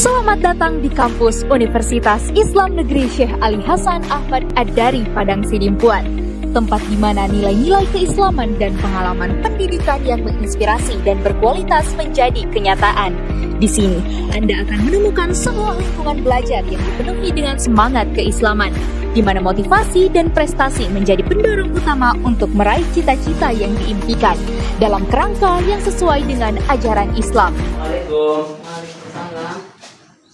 Selamat datang di kampus Universitas Islam Negeri Syekh Ali Hasan Ahmad Ad-Dari Padang Sidimpuan, tempat di mana nilai-nilai keislaman dan pengalaman pendidikan yang menginspirasi dan berkualitas menjadi kenyataan. Di sini, Anda akan menemukan sebuah lingkungan belajar yang dipenuhi dengan semangat keislaman, di mana motivasi dan prestasi menjadi pendorong utama untuk meraih cita-cita yang diimpikan dalam kerangka yang sesuai dengan ajaran Islam. Assalamualaikum. Waalaikumsalam.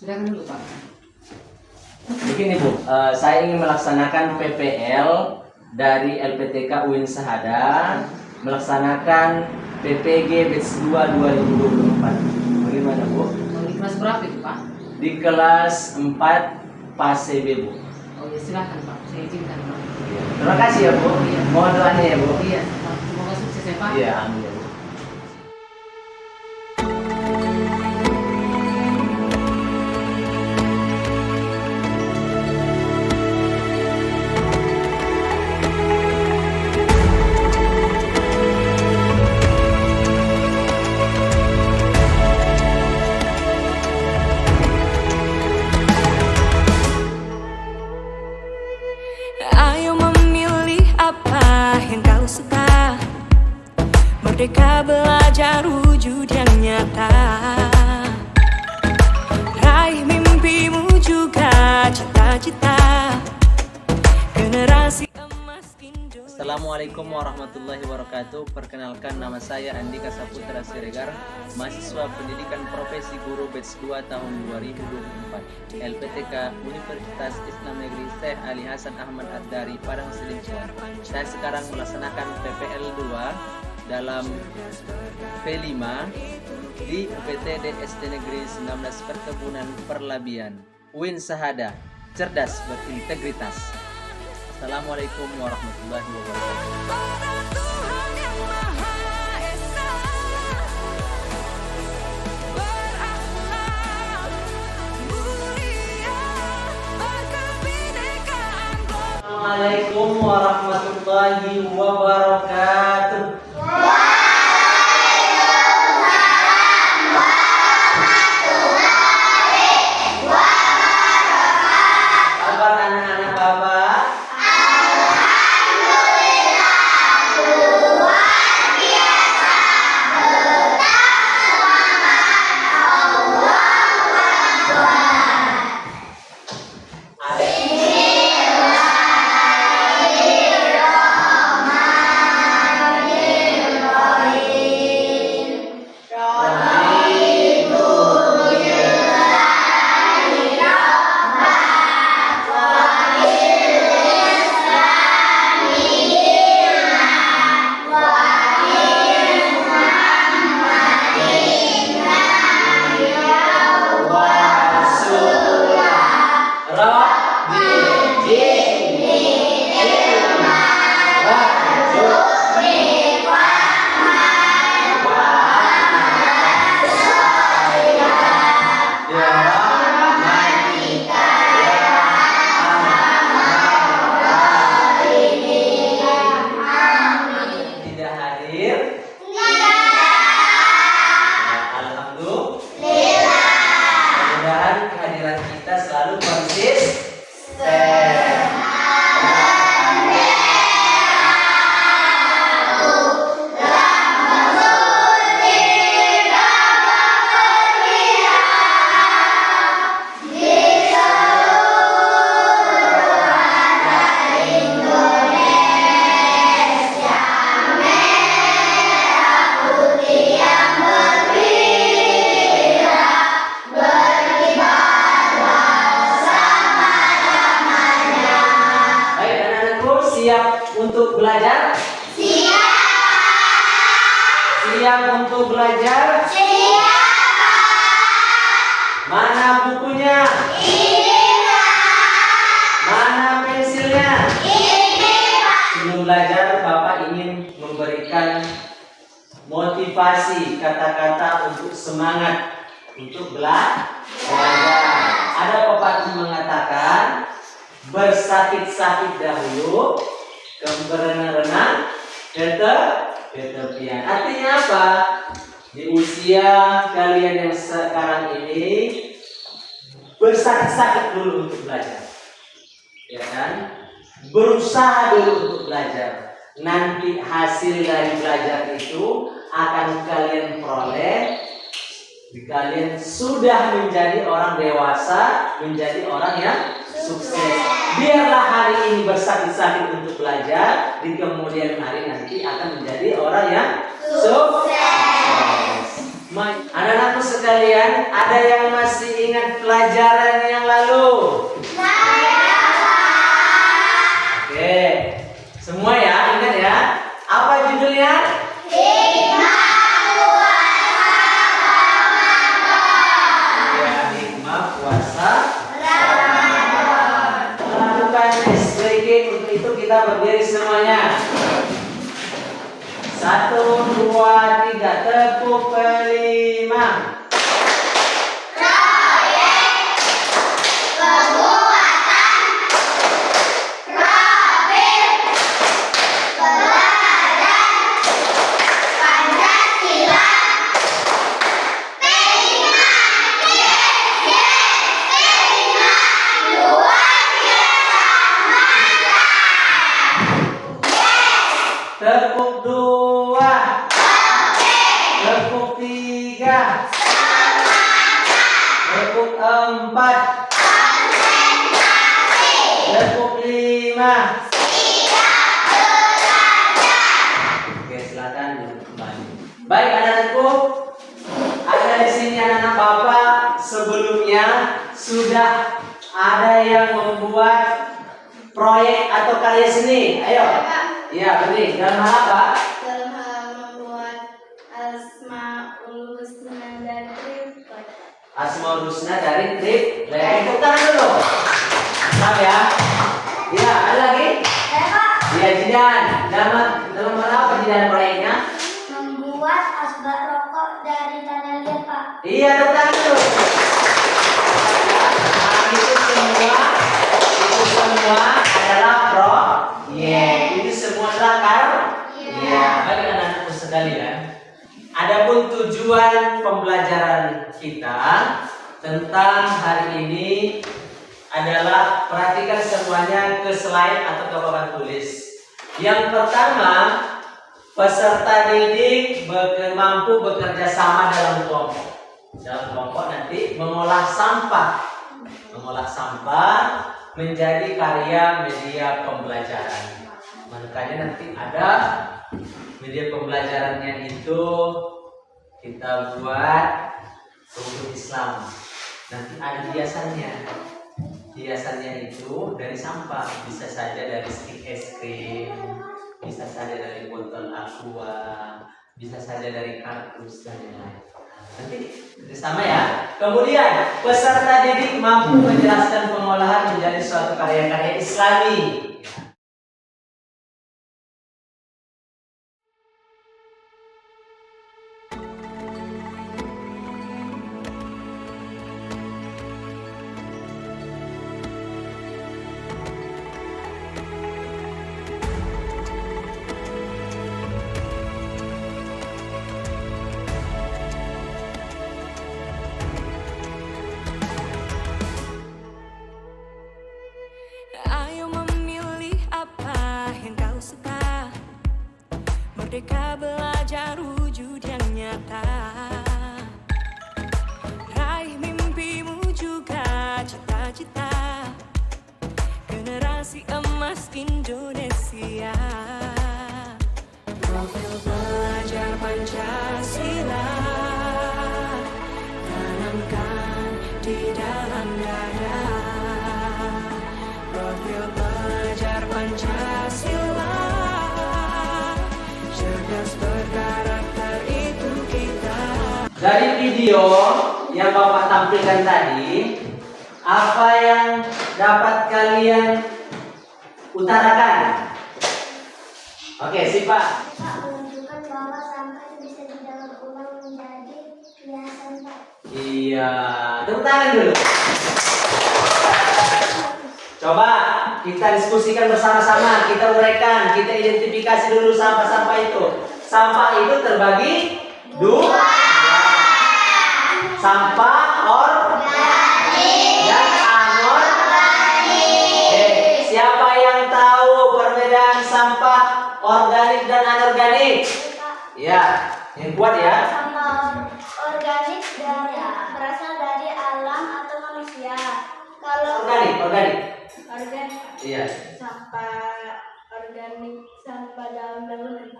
Silakan dulu, Pak. Begini Bu, saya ingin melaksanakan PPL dari LPTK UIN Sahada, melaksanakan PPG Batch 2 2024. Bagaimana Bu? Di kelas berapa itu, Pak? Di kelas 4 PASE B Bu. Oh ya, silakan Pak. Saya izinkan, Pak. Terima kasih ya Bu. Mohon doanya ya Bu. Iya, Pak. Semoga sukses ya, Pak. Iya, amin ya Bu. Ayo memilih apa yang kau suka. Merdeka belajar wujud yang nyata. Raih mimpimu juga cita-cita. Generasi emas Indonesia. Assalamualaikum warahmatullahi wabarakatuh. Perkenalkan, nama saya Andika Saputra Siregar, mahasiswa pendidikan profesi guru batch 2 tahun 2024, LPTK Universitas Islam Negeri Syekh Ali Hasan Ahmad Ad-Dari Padang Sidimpuan. Saya sekarang melaksanakan PPL 2 dalam P5 di UPTD SD Negeri 19 Perkebunan Perlabian, UIN Sahada, cerdas berintegritas. Assalamualaikum warahmatullahi wabarakatuh. Pada Tuhan yang Maha Esa, berakhlak mulia, berkebinekaan global. Assalamualaikum warahmatullahi wabarakatuh. Kabar anak-anak Bapak? Tidak hadir? Alhamdulillah. Mudah-mudahan kehadiran kita selalu konsisten. Baik anak-anakku, siap untuk belajar? Siap untuk belajar? Mana bukunya? Mana pensilnya? Sebelum belajar, Bapak ingin memberikan motivasi kata-kata untuk semangat untuk belajar. Ada pepatah mengatakan, bersakit-sakit dahulu, berenang-renang, ketepian. Artinya apa? Di usia kalian yang sekarang ini, bersakit-sakit dulu untuk belajar, ya kan? Berusaha dulu untuk belajar. Nanti hasil dari belajar itu akan kalian peroleh. Kalian sudah menjadi orang dewasa, menjadi orang yang sukses. Biarlah hari ini bersakit-sakit untuk belajar, di kemudian hari nanti akan menjadi orang yang sukses. Anak-anakku sekalian, ada yang masih ingat pelajaran yang lalu? Oke, semua ya, ingat ya. Apa judulnya? Kita berdiri semuanya. 1, 2, 3, tepuk kelima. Tepuk 2, tepuk 3, tepuk 4, tepuk 5. Oke, silakan duduk kembali. Baik anak-anakku, ada di sini anak-anak Bapak sebelumnya sudah ada yang membuat proyek atau karya seni. Ayo. Iya, betul. Dalam hal apa? Dalam hal membuat Asmaul Husna dari triplet. Asmaul Husna dari triplet. Tepuk tangan dulu. Mantap ya. Iya, ada lagi? Iya, Jidan. Dalam hal apa Jidan proyeknya? Membuat asbak rokok dari tanah liat, Pak. Iya, tepuk tangan dulu. Nah, itu semua adalah proyek. Itu semua adalah ya. Bagi anak-anakku sekalian, adapun tujuan pembelajaran kita tentang hari ini adalah perhatikan semuanya ke slide atau ke papan tulis. Yang pertama, peserta didik mampu bekerja sama dalam kelompok. Dalam kelompok nanti mengolah sampah menjadi karya media pembelajaran. Makanya nanti ada media pembelajarannya itu kita buat rukun Islam. Nanti ada hiasannya. Hiasannya itu dari sampah, bisa saja dari stik es krim, bisa saja dari botol aqua, bisa saja dari kardus dan lain-lain. Nanti sama ya. Kemudian peserta didik mampu menjelaskan pengolahan menjadi suatu karya-karya Islami. Ayo memilih apa yang kau suka. Merdeka belajar wujud yang nyata. Raih mimpimu juga cita-cita. Generasi emas Indonesia. Profil belajar Pancasila tanamkan di dalam dada. Profil belajar Pancasila, cerdas berkarakter itu kita. Dari video yang Bapak tampilkan tadi, apa yang dapat kalian utarakan? Oke, Sipa. Pak, menunjukkan bahwa sampah bisa didaur ulang menjadi hiasan, Pak. Iya, tepuk tangan dulu. Coba kita diskusikan bersama-sama, kita uraikan, kita identifikasi dulu sampah-sampah itu. Sampah itu terbagi dua. Sampah organik Kuat ya? Sampah organik berasal dari alam atau manusia. Kalau Organik. organik Iya. sampah organik sampah daun-daunan.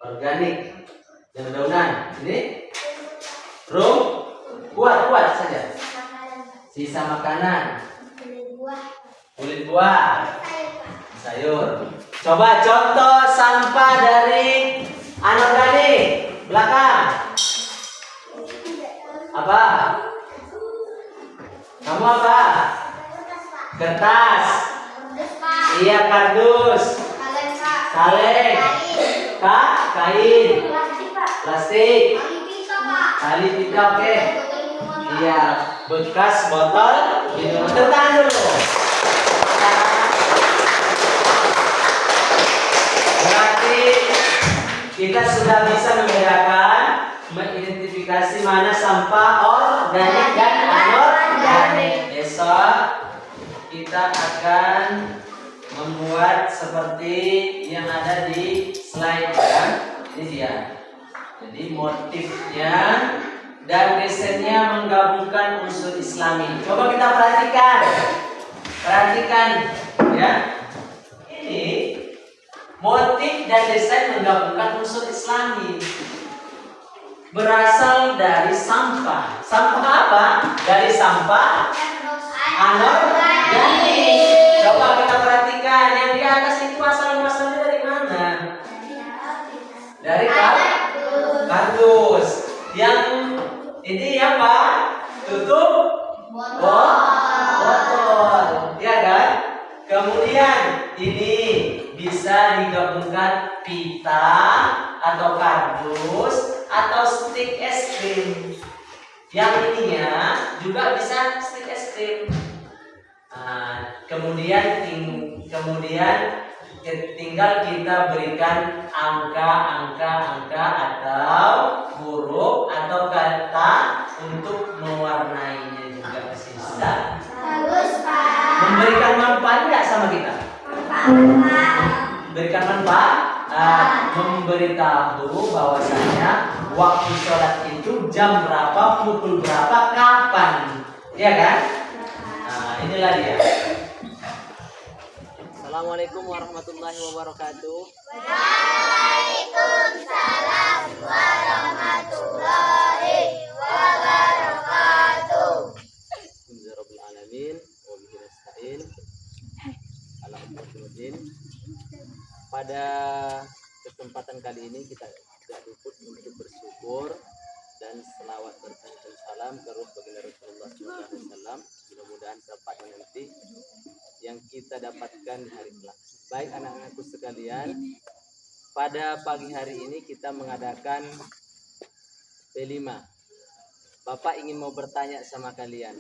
Organik. Daun-daunan. Ini kuat saja. Sisa makanan. Kulit buah. Sayur. Coba contoh sampah dari anorganik. Belakang. Apa? Kamu apa? Kertas. Iya, kardus. Kaleng. Kain. Plastik. Tali pita, oke. Iya, bekas botol minum. Tahan dulu. Berarti kita sudah bisa membedakan, mengidentifikasi mana sampah organik dan anorganik. Besok kita akan membuat seperti yang ada di slide ya. Ini dia. Jadi motifnya dan desainnya menggabungkan unsur Islami. Coba kita perhatikan ya. Ini motif dan desain menggabungkan unsur Islami. Berasal dari sampah. Sampah apa? Dari sampah anorganik. Coba kita perhatikan yang di atas itu asal-muasalnya dari mana? Dari kardus. Yang ini apa? Tutup botol. Ya kan? Kemudian ini bisa digabungkan pita atau kardus atau stik es krim. Yang ininya juga bisa stik es krim. Kemudian tinggal kita berikan angka atau huruf atau kata untuk mewarnainya juga bisa. Bagus, Pak. Memberikan manfaat nggak sama kita? Memberikan manfaat, memberitahu bahwasanya waktu sholat itu jam berapa, pukul berapa, kapan, ya kan? Nah, inilah dia. Assalamualaikum warahmatullahi wabarakatuh. Waalaikumsalam warahmatullahi wabarakatuh. Alhamdulillahirabbil alamin wa bihi nasta'in. Alhamdulillah. Pada kesempatan kali ini kita tidak luput untuk bersyukur dan selawat berkata salam ke ruh baginda Rasulullah SAW. Mudah-mudahan syafaatnya nanti yang kita dapatkan di hari kelak. Baik anak-anakku sekalian, pada pagi hari ini kita mengadakan P5. Bapak ingin mau bertanya sama kalian.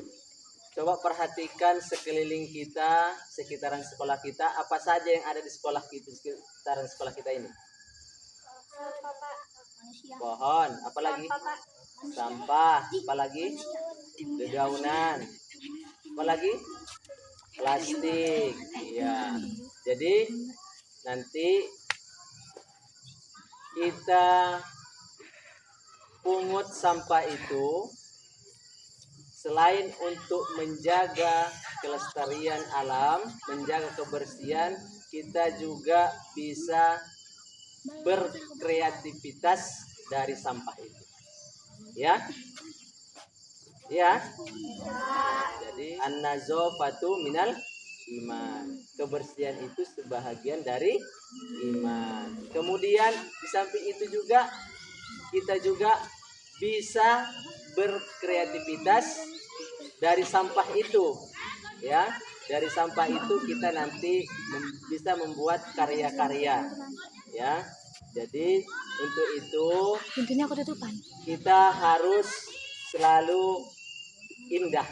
Coba perhatikan sekeliling kita, sekitaran sekolah kita, apa saja yang ada di sekolah kita, sekitaran sekolah kita ini? Pohon, apalagi? Sampah, apalagi? Dedaunan, apalagi? Plastik. Ya. Jadi nanti kita pungut sampah itu selain untuk menjaga kelestarian alam, menjaga kebersihan, kita juga bisa berkreativitas dari sampah itu. Ya? Ya? Jadi an-nazafatu minal iman. Kebersihan itu sebahagian dari iman. Kemudian di samping itu juga kita juga bisa berkreativitas dari sampah itu. Ya, dari sampah itu kita nanti bisa membuat karya-karya. Ya. Jadi untuk itu Pintunya aku tutupan. kita harus selalu indah,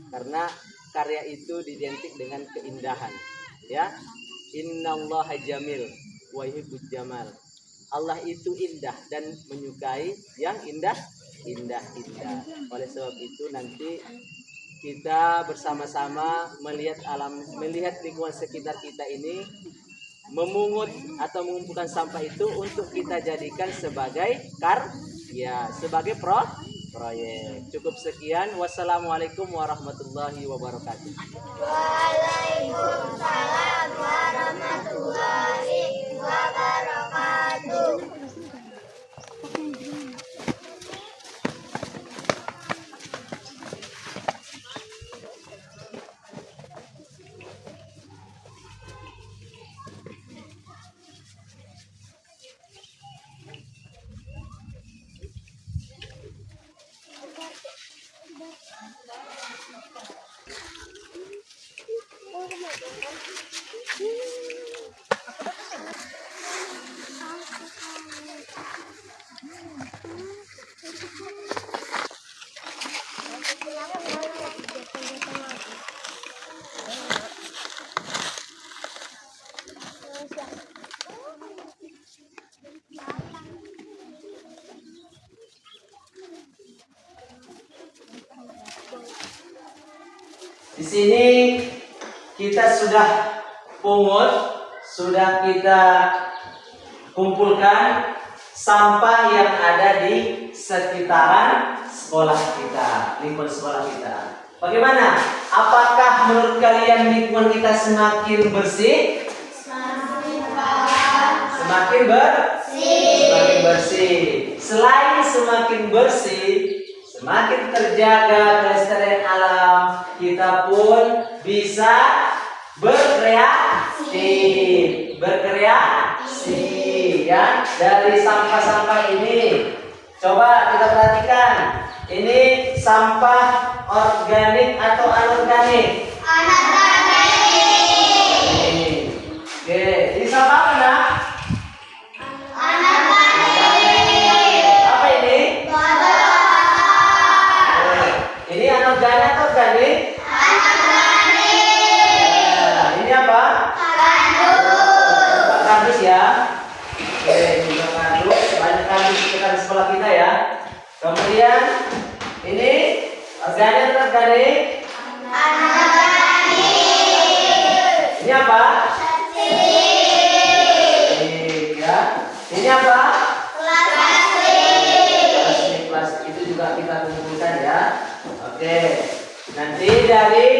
karena karya itu identik dengan keindahan. Ya, innallaha jamil wa yuhibbul jamal. Allah itu indah dan menyukai yang indah. Oleh sebab itu nanti kita bersama-sama melihat alam, melihat lingkungan sekitar kita ini memungut atau mengumpulkan sampah itu untuk kita jadikan sebagai sebagai proyek. Cukup sekian. Wassalamualaikum warahmatullahi wabarakatuh. Waalaikumsalam warahmatullahi wabarakatuh. Di sini kita sudah pungut, sudah kita kumpulkan sampah yang ada di sekitaran sekolah kita, lingkungan sekolah kita. Bagaimana? Apakah menurut kalian lingkungan kita semakin bersih? Semakin bersih. Selain semakin bersih, semakin terjaga kelestarian alam, kita pun bisa berkreasi ya dari sampah-sampah ini. Coba kita perhatikan, ini sampah organik atau anorganik? Oke, ini sampah apa nak? Apa ini? Ini anorganik atau organik? Ini apa? Kardus ya. Oke, ini juga kardus. Banyak kardus kita di sekolah kita ya. Kemudian ini organik atau organik? Ini apa? Ya. Ini apa? Plastik itu juga kita kumpulkan ya. Oke. Nanti dari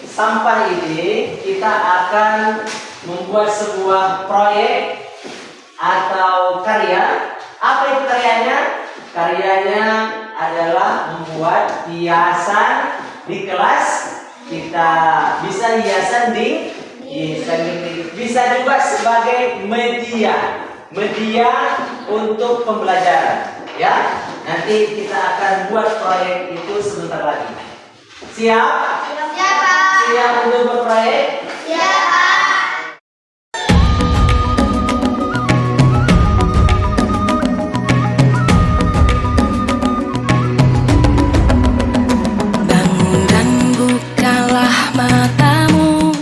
sampah ini kita akan membuat sebuah proyek atau karya. Apa itu karyanya? Karyanya adalah membuat hiasan di kelas kita. Bisa hiasan bisa juga sebagai media untuk pembelajaran ya. Nanti kita akan buat proyek itu sebentar lagi. Siap? Siap untuk berproyek? Bangun dan bukalah matamu,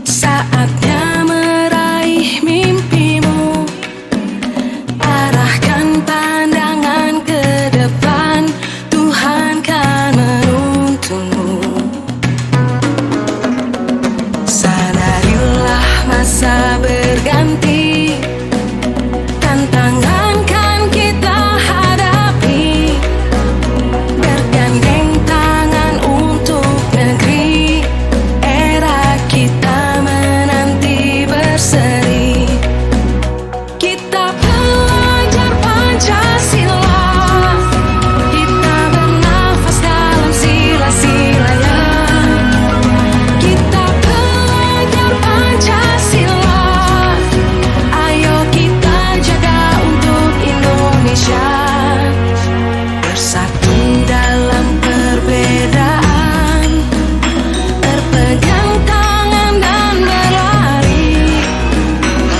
saatnya meraih mimpimu. Arahkan pandangan ke depan, Tuhan kan menuntunmu. Sadarilah masa berganti, tantangan kan kita hadapi. Bergandeng tangan untuk negeri, era kita menanti berseri. Kita pelajar Pancasila, kita bernafas dalam sila-silanya. Kita pelajar Pancasila, ayo kita jaga untuk Indonesia. Bersatu dalam perbedaan, berpegang tangan dan berlari.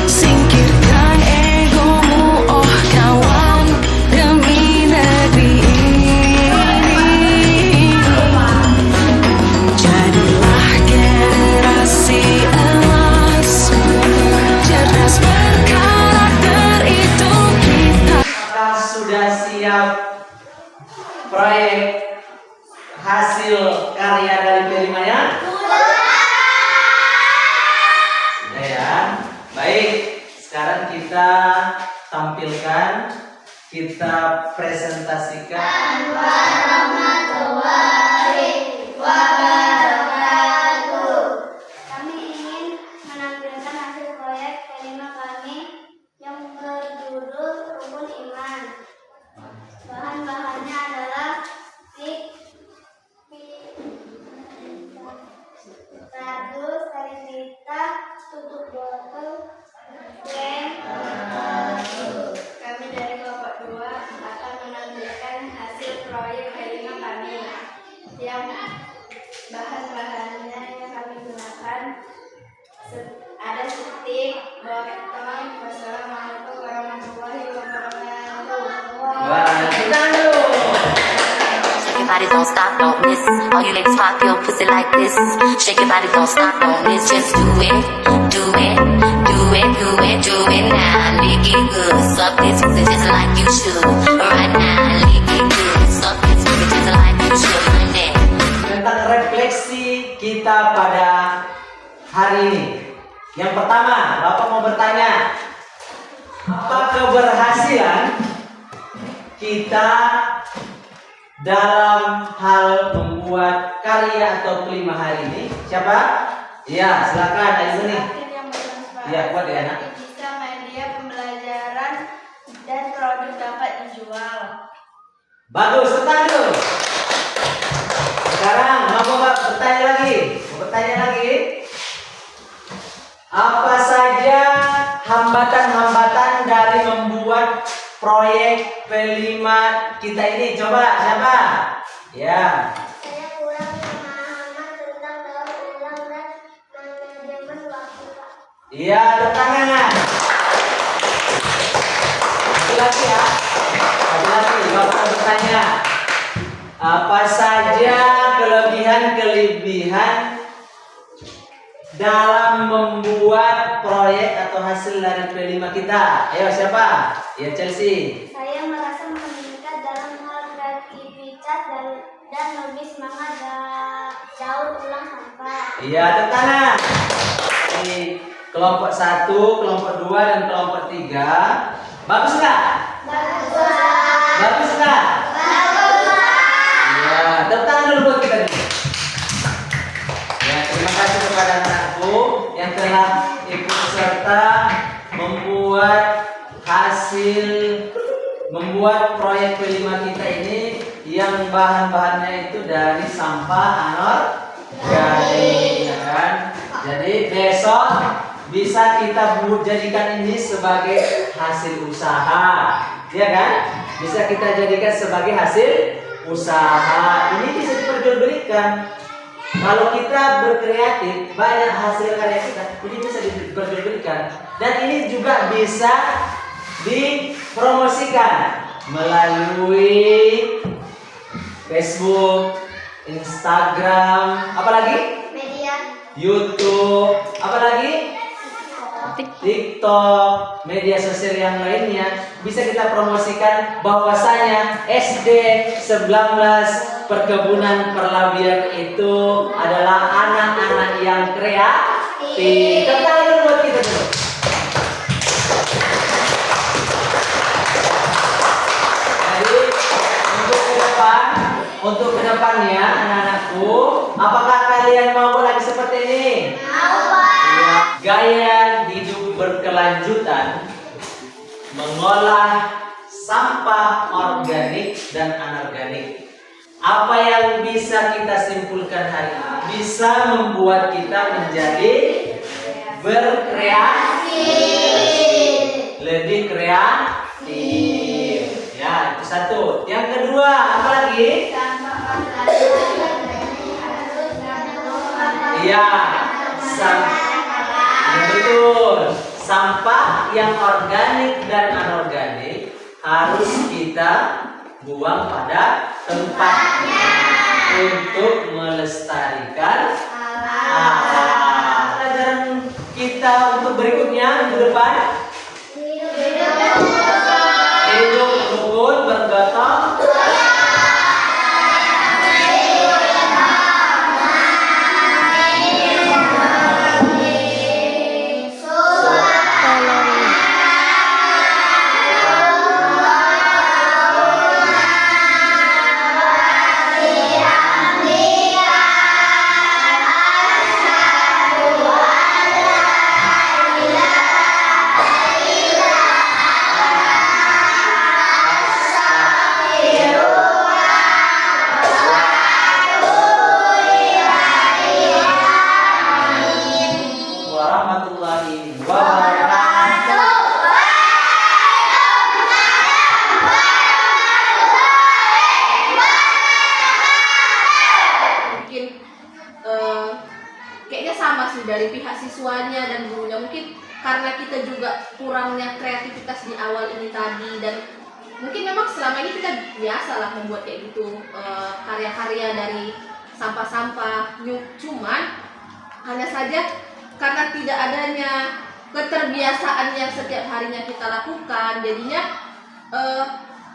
Singkirkan egomu, oh kawan, demi negeri ini. Jadilah generasi emas, cerdas berkarakter, itu kita. Apakah sudah siap proyek hasil karya dari P5-nya? Sudah ya. Baik, sekarang kita tampilkan, kita presentasikan. Kami ingin menampilkan hasil proyek kelima kami yang berjudul Rukun Iman. Bahan-bahannya adalah stik, kardus, kain pita, tutup botol, lem. Kami dari kelompok 2 akan menampilkan hasil proyek kelima kami yang bahan-bahannya yang kami gunakan ada stik, botol. Wassalamualaikum warahmatullahi wabarakatuh. Wah, kita dulu. Shake your body, don't stop, don't miss. All you ladies pop your pussy like this. Shake your body, don't stop, don't miss. Just do it, do it, do it, do it, do it now. Lick it good, suck this pussy just like you should. Right now, lick it good, suck this pussy just like you should. Monday. Tentang refleksi kita pada hari ini. Yang pertama, Bapak mau bertanya, apa keberhasilan kita dalam hal membuat karya atau kelima hari ini? Siapa? Ya, silakan Aizu nih. Yang bermanfaat Iya, kuat ya, Nak? bisa media pembelajaran dan produk dapat dijual. Bagus, tenang dulu. Sekarang mau bertanya lagi. Apa saja hambatan-hambatan dari membuat proyek P5 kita ini? Coba siapa? Ya. Saya kurang pemahaman tentang daur ulang dan manajemen waktu, Pak. Iya, tangan. Lagi ya. Lagi, Bapak bertanya. Apa saja kelebihan dalam membuat proyek atau hasil dari P5 kita? Ayo siapa? Ya Chelsea. Saya merasa meningkat dalam hal kreativitas dan lebih semangat daur ulang sampah. Iya, tangan. Di kelompok 1, kelompok 2 dan kelompok 3. Bagus nggak? Bagus nggak? Ya, tepuk dulu buat kita nih. Ya, terima kasih kepada anakku yang telah ikut serta membuat proyek P5 kita ini yang bahan-bahannya itu dari sampah anorganik, ya kan? Jadi besok bisa kita jadikan ini sebagai hasil usaha, ya kan? Bisa kita jadikan sebagai hasil usaha. Ini bisa diperjualbelikan. Kalau kita berkreatif, banyak hasil karya kita, ini bisa diperjualbelikan. Dan ini juga bisa dipromosikan melalui Facebook, Instagram, apalagi? Media. YouTube, apalagi? TikTok, media sosial yang lainnya. Bisa kita promosikan bahwasanya SD 19 Perkebunan Perlabian itu adalah anak-anak yang kreatif. Tepuk dulu buat kita dulu. Jadi untuk kedepannya anak-anakku, apakah kalian mau lagi seperti ini? Ya, gaya hidup berkelanjutan, mengolah sampah organik dan anorganik. Apa yang bisa kita simpulkan hari ini? Bisa membuat kita menjadi berkreasi, lebih kreatif. Ya, itu satu. Yang kedua, apa lagi? Iya, betul. Sampah yang organik dan anorganik harus kita buang pada tempatnya untuk melestarikan alam. Pelajaran kita untuk berikutnya minggu depan, hidup rukun bergotong dari pihak siswanya dan gurunya. Mungkin karena kita juga kurangnya kreativitas di awal ini tadi, dan mungkin memang selama ini kita biasalah membuat kayak gitu, karya-karya dari sampah-sampah. Cuman hanya saja karena tidak adanya keterbiasaan yang setiap harinya kita lakukan, jadinya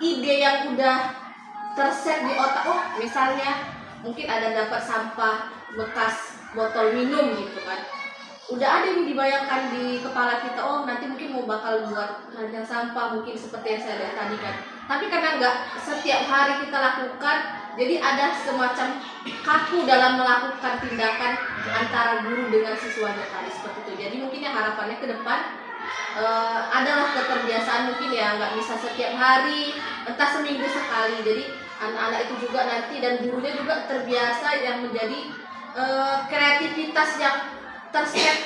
ide yang udah terset di otak, oh misalnya mungkin ada dapat sampah bekas botol minum gitu kan, udah ada yang dibayangkan di kepala kita, oh nanti mungkin mau bakal buat keranjang sampah, mungkin seperti yang saya lihat tadi kan. Tapi karena nggak setiap hari kita lakukan, jadi ada semacam kaku dalam melakukan tindakan antara guru dengan siswanya tadi, seperti itu. Jadi mungkin ya harapannya ke depan adalah keterbiasaan, mungkin ya nggak bisa setiap hari, entah seminggu sekali. Jadi anak-anak itu juga nanti dan gurunya juga terbiasa yang menjadi kreativitas yang terset.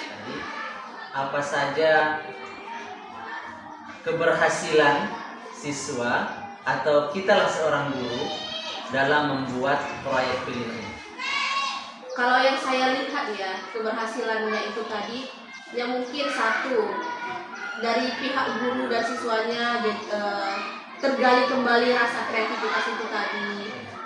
Apa saja keberhasilan siswa atau kita lah seorang guru dalam membuat proyek film ini? Kalau yang saya lihat ya, keberhasilannya itu tadi yang mungkin satu, dari pihak guru dan siswanya tergali kembali rasa kreativitas itu tadi,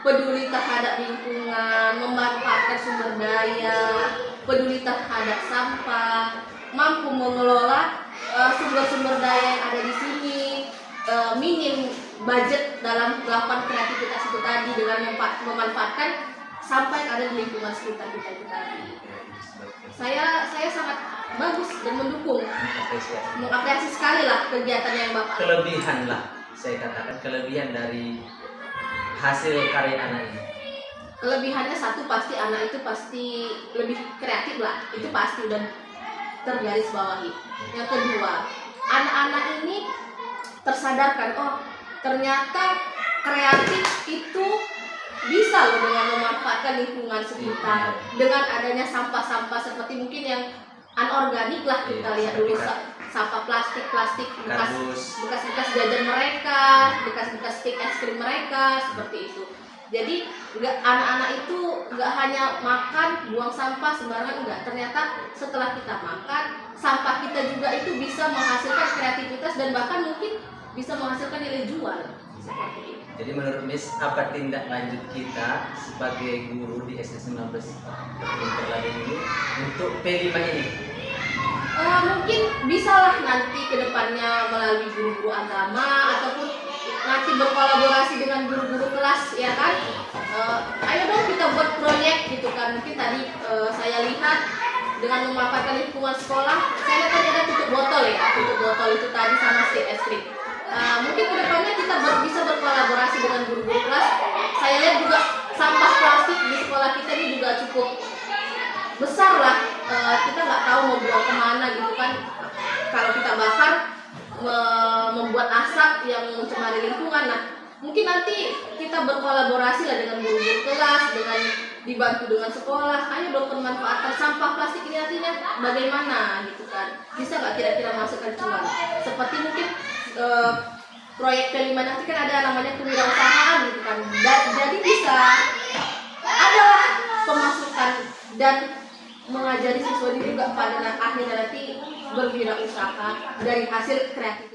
peduli terhadap lingkungan, memanfaatkan sumber daya, peduli terhadap sampah, mampu mengelola sumber-sumber daya yang ada di sini, minim budget dalam melakukan kreativitas itu tadi dengan memanfaatkan sampah yang ada di lingkungan sekitar kita itu tadi. Saya sangat bagus dan mendukung, mengapresiasi sekali lah kegiatan yang Bapak. Kelebihan lah, saya katakan kelebihan dari hasil karya anak ini. Kelebihannya satu, pasti anak itu pasti lebih kreatif lah, itu pasti dan tergaris bawahi. Yang kedua, anak-anak ini tersadarkan, oh ternyata kreatif itu bisa loh dengan memanfaatkan lingkungan sekitar, dengan adanya sampah-sampah seperti mungkin yang anorganik lah kita lihat dulu, sampah plastik bekas jajan mereka, bekas stick es krim mereka, seperti itu. Jadi anak-anak itu nggak hanya makan buang sampah sembarangan, enggak. Ternyata setelah kita makan, sampah kita juga itu bisa menghasilkan kreativitas dan bahkan mungkin bisa menghasilkan nilai jual. Seperti itu. Jadi menurut Miss, apa tindak lanjut kita sebagai guru di SD 19 Terlading ini untuk P5 ini? Mungkin bisalah nanti kedepannya melalui guru-guru agama ataupun nanti berkolaborasi dengan guru-guru kelas, ya kan? Ayo dong kita buat proyek gitu kan. Mungkin tadi saya lihat dengan memanfaatkan lingkungan sekolah, saya lihat tadi ada tutup botol ya, tutup botol itu tadi sama stick es krim. Mungkin kedepannya kita bisa berkolaborasi dengan guru-guru kelas. Saya lihat juga sampah plastik di sekolah kita ini juga cukup besar lah. Kita nggak tahu mau buang kemana gitu kan. Kalau kita bakar membuat asap yang mencemari lingkungan. Nah, mungkin nanti kita berkolaborasi lah dengan guru-guru kelas, dengan dibantu dengan sekolah. Ayo dong pemanfaatan sampah plastik ini nantinya bagaimana gitu kan. Bisa nggak kira-kira masukkan cuan? Seperti mungkin proyek P5 nanti kan ada namanya kewirausahaan gitu kan. Jadi bisa adalah pemasukan dan mengajari siswa juga pada akhirnya nanti berwirausaha dari hasil kreatif.